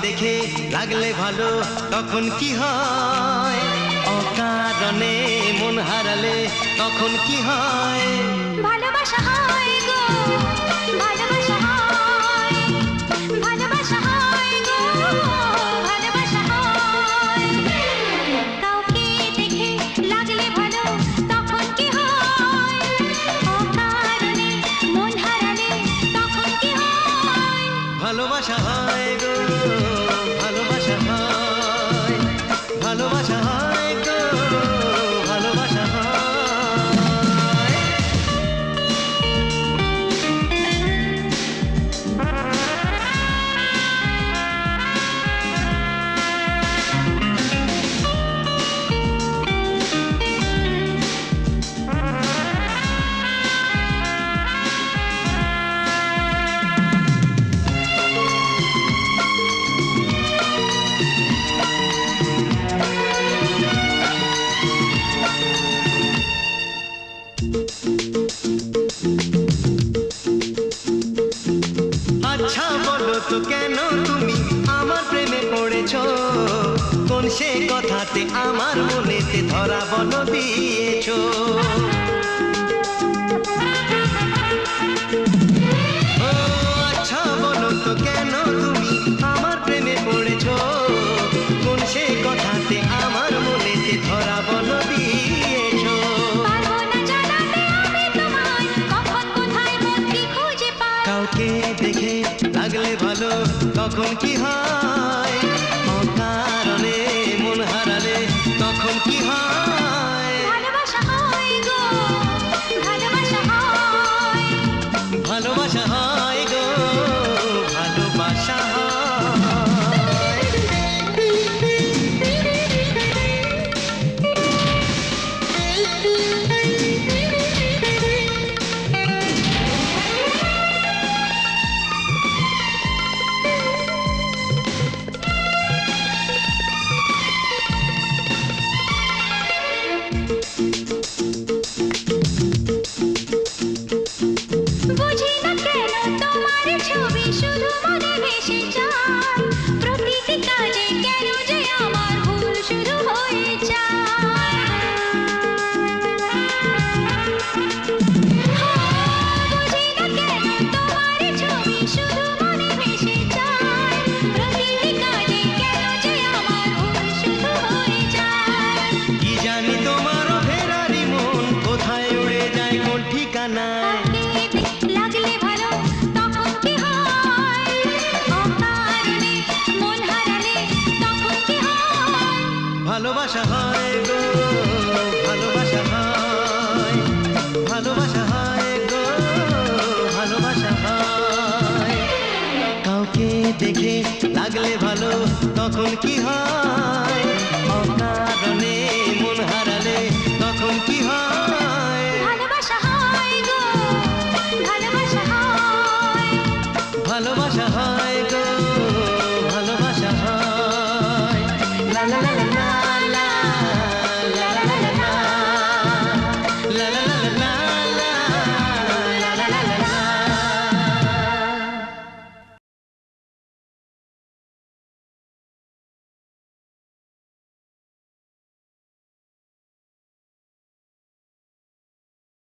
দেখে লাগলে ভালো তখন কি হয়, অকারণে মন হারালে তখন কি হয়? ভালোবাসা হয় গো, ভালোবাসা হয়, ভালোবাসা হয় গো, ভালোবাসা হয়। কাউকে দেখে লাগলে ভালো তখন কি হয়, অকারণে মন হারালে তখন কি হয়? ভালোবাসা হয় গো, ভালোবাসা হয়, ভালোবাসা হয় গো, ভালোবাসা হয়। আচ্ছা বলো তো কেন তুমি আমার প্রেমে পড়েছো, কোন সে কথাতে আমার মনেতে ধরা বলো দিয়েছো? ও আচ্ছা বলো তো কেন তুমি আমার প্রেমে পড়েছো, কোন সে কথাতে আমার মনেতে ধরা বলো দিয়েছো? পারবো না জানাতে আমি তোমায় কখন কোথায় মন্ত্রী খুঁজে পাই। কাউকে দেখে লাগলে ভালো তখন কি হয়, অকারণে মন হারালে তখন কি হয়? ভালোবাসা হয় গো, ভালোবাসা হয়, ভালোবাসা হয় গো, ভালোবাসা হয়। বুঝি না কেন তোমার ছবি শুধু মনে ভেসে যায়, প্রতিটি কাজে কেন যে আমার ভুল শুরু হয়ে যায়। বুঝি না কেন তোমার ছবি শুধু মনে ভেসে যায়, প্রতিটি কাজে কেন যে আমার ভুল শুরু হয়ে যায়। কি জানি তোমার ফেরারি মন কোথায় উড়ে যায় কোন ঠিকানায়? লাগলে ভালো তখন কি হয়, অকারণে মন হারালে তখন কি হয়? ভালোবাসা হয় গো, ভালোবাসা হয়, ভালোবাসা হয় গো, ভালোবাসা হয়। কাউকে দেখে লাগলে ভালো তখন কি হয়, অকারণে মন হারালে তখন কি হয়? ভালোবাসা হয় গো, ভালোবাসা হয়, ভালোবাসা হয় গো, ভালোবাসা হয়। লা লা লা লা লা, লা লা লা লা, লা লা লা লা।